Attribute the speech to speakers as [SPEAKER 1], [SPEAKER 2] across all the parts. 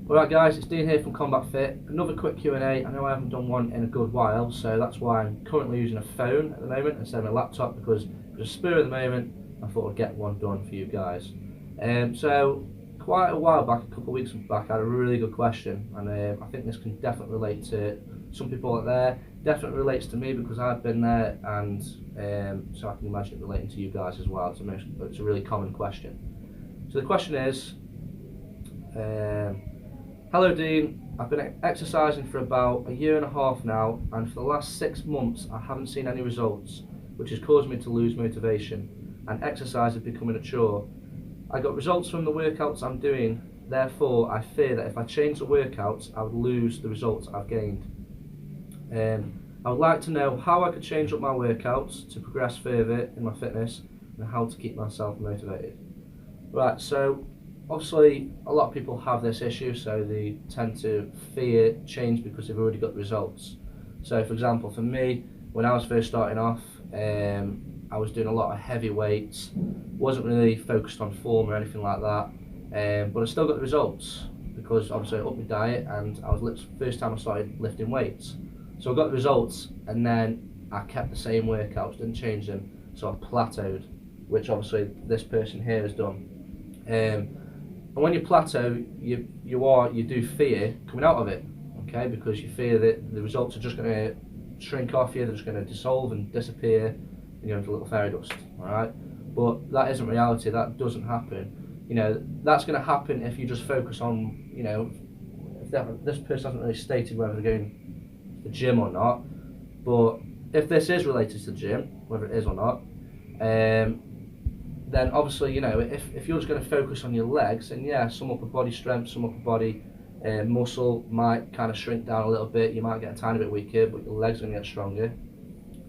[SPEAKER 1] Alright guys, it's Dean here from CombatFit. Another quick Q&A. I know I haven't done one in a good while, so that's why I'm currently using a phone at the moment instead of a laptop, because it was a spur at the moment. I thought I'd get one done for you guys. So quite a while back, a couple of weeks back, I had a really good question, and I think this can definitely relate to some people out there. Definitely relates to me because I've been there, and so I can imagine it relating to you guys as well. It's a really common question. So the question is, hello Dean, I've been exercising for about a year and a half now, and for the last 6 months I haven't seen any results, which has caused me to lose motivation, and exercise is becoming a chore. I got results from the workouts I'm doing, therefore I fear that if I change the workouts I would lose the results I've gained. I would like to know how I could change up my workouts to progress further in my fitness, and how to keep myself motivated. Right, so obviously a lot of people have this issue, so they tend to fear change because they've already got the results. So for example, for me, when I was first starting off, I was doing a lot of heavy weights, wasn't really focused on form or anything like that, but I still got the results because obviously I upped my diet, and I was first time I started lifting weights. So I got the results, and then I kept the same workouts, didn't change them, so I plateaued, which obviously this person here has done. And when you plateau, you do fear coming out of it, okay? Because you fear that the results are just going to shrink off you, they're just going to dissolve and disappear, and you're into little fairy dust, all right? But that isn't reality. That doesn't happen. You know, that's going to happen if you just focus on, you know, this person hasn't really stated whether they're going to the gym or not, but if this is related to the gym, whether it is or not, then obviously, you know, if you're just going to focus on your legs, then yeah, some upper body strength, some upper body muscle might kind of shrink down a little bit. You might get a tiny bit weaker, but your legs are going to get stronger.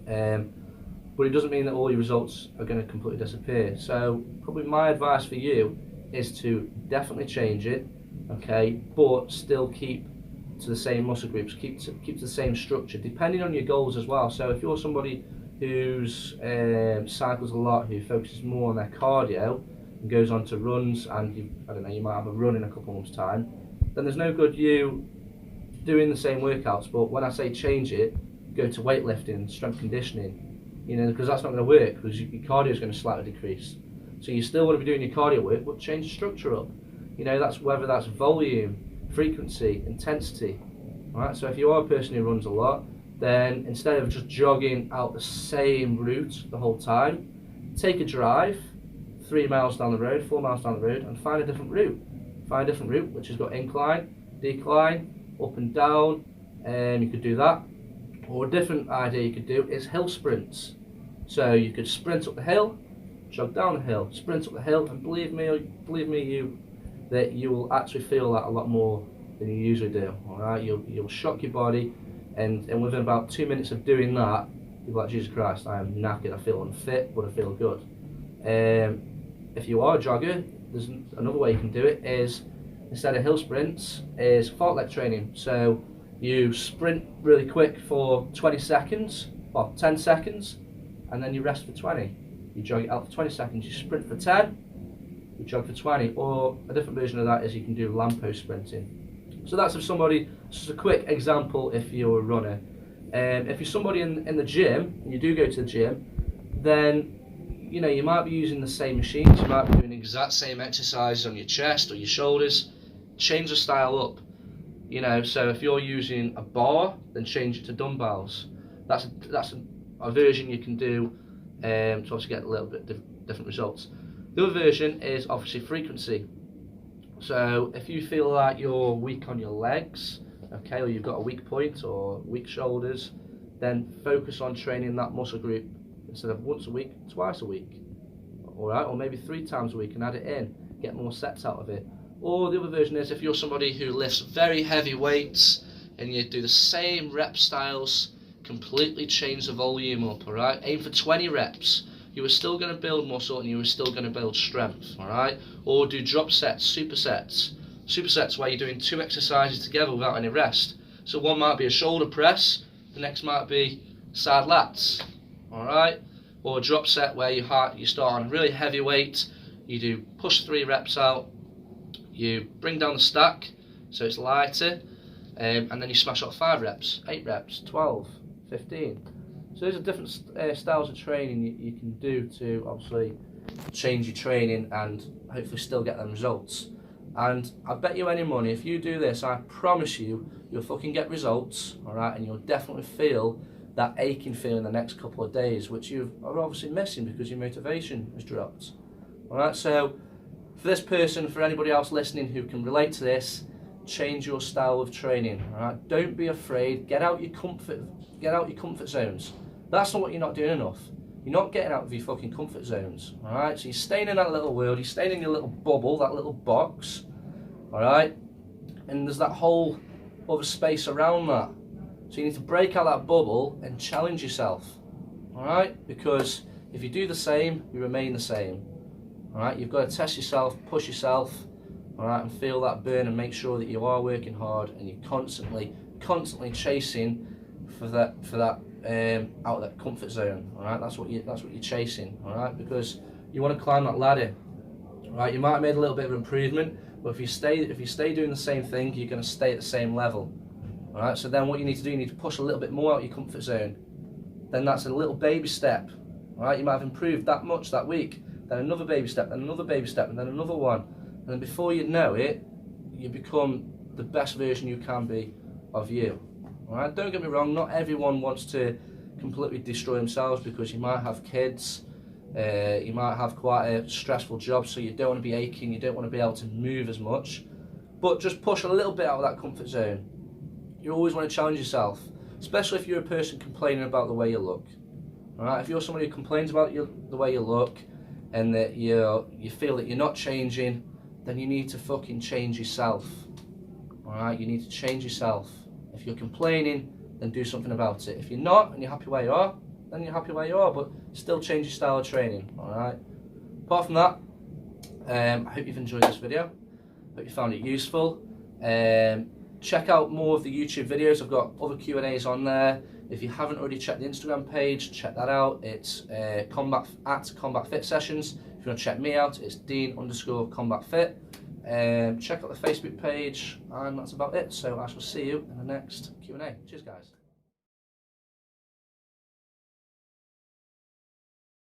[SPEAKER 1] But it doesn't mean that all your results are going to completely disappear. So probably my advice for you is to definitely change it, okay, but still keep to the same muscle groups, keep to the same structure, depending on your goals as well. So if you're somebody who's cycles a lot, who focuses more on their cardio and goes on to runs, and you might have a run in a couple of months' time, then there's no good you doing the same workouts. But when I say change it, go to weightlifting, strength conditioning, you know, because that's not going to work, because your cardio is going to slightly decrease. So you still want to be doing your cardio work, but change the structure up. You know, that's whether that's volume, frequency, intensity. All right. So if you are a person who runs a lot, then instead of just jogging out the same route the whole time, take a drive 3 miles down the road, 4 miles down the road, and find a different route. Find a different route which has got incline, decline, up and down, and you could do that. Or a different idea you could do is hill sprints. So you could sprint up the hill, jog down the hill, sprint up the hill, and believe me, that you will actually feel that a lot more than you usually do. All right, you'll shock your body. And within about 2 minutes of doing that, you'll be like, Jesus Christ, I am knackered, I feel unfit, but I feel good. If you are a jogger, there's another way you can do it, is instead of hill sprints, is fartlek training. So you sprint really quick for 20 seconds, or 10 seconds, and then you rest for 20. You jog it out for 20 seconds, you sprint for 10, you jog for 20, or a different version of that is you can do lamppost sprinting. So that's if somebody, just a quick example if you're a runner. If you're somebody in the gym, and you do go to the gym, then you know you might be using the same machines, you might be doing the exact same exercises on your chest or your shoulders. Change the style up. You know, so if you're using a bar, then change it to dumbbells. That's a version you can do to obviously get a little bit different results. The other version is obviously frequency. So if you feel like you're weak on your legs, okay, or you've got a weak point or weak shoulders, then focus on training that muscle group instead of once a week, twice a week, all right, or maybe 3 times a week, and add it in, get more sets out of it. Or the other version is if you're somebody who lifts very heavy weights and you do the same rep styles, completely change the volume up, all right, aim for 20 reps. You are still going to build muscle and you are still going to build strength, all right? Or do drop sets, supersets. Supersets where you're doing 2 exercises together without any rest. So one might be a shoulder press, the next might be side lats, all right? Or a drop set where you start on a really heavy weight, you do push 3 reps out, you bring down the stack, So it's lighter, and then you smash out 5 reps, 8 reps, 12, 15. So those are different styles of training you can do to obviously change your training and hopefully still get them results. And I bet you any money, if you do this, I promise you, you'll fucking get results, alright, and you'll definitely feel that aching feeling the next couple of days, which you are obviously missing because your motivation has dropped. Alright, so for this person, for anybody else listening who can relate to this, change your style of training. Alright, don't be afraid. Get out your comfort zones. That's not what you're not doing enough. You're not getting out of your fucking comfort zones. Alright, so you're staying in that little world. You're staying in your little bubble, that little box. Alright, and there's that whole other space around that. So you need to break out that bubble and challenge yourself. Alright, because if you do the same, you remain the same. Alright, you've got to test yourself, push yourself, alright, and feel that burn and make sure that you are working hard and you're constantly chasing for that out of that comfort zone. Alright, that's what you're chasing. Alright, because you want to climb that ladder. Alright, you might have made a little bit of improvement, but if you stay doing the same thing, you're going to stay at the same level. Alright, so then what you need to do, you need to push a little bit more out of your comfort zone. Then that's a little baby step. Alright, you might have improved that much that week. Then another baby step, then another baby step, and then another one. And then before you know it, you become the best version you can be of you. Alright, don't get me wrong, not everyone wants to completely destroy themselves because you might have kids, you might have quite a stressful job, so you don't want to be aching, you don't want to be able to move as much. But just push a little bit out of that comfort zone. You always want to challenge yourself, especially if you're a person complaining about the way you look. Alright, if you're somebody who complains about the way you look, and that you feel that you're not changing, then you need to fucking change yourself. Alright, you need to change yourself. If you're complaining, then do something about it. If you're not, and you're happy where you are, then you're happy where you are, but still change your style of training. Alright. Apart from that, I hope you've enjoyed this video. Hope you found it useful. Check out more of the YouTube videos. I've got other Q&As on there. If you haven't already checked the Instagram page, check that out. It's CombatFit Sessions. If you want to check me out, it's Dean_CombatFit. Check out the Facebook page, and that's about it. So I shall see you in the next Q&A. Cheers, guys.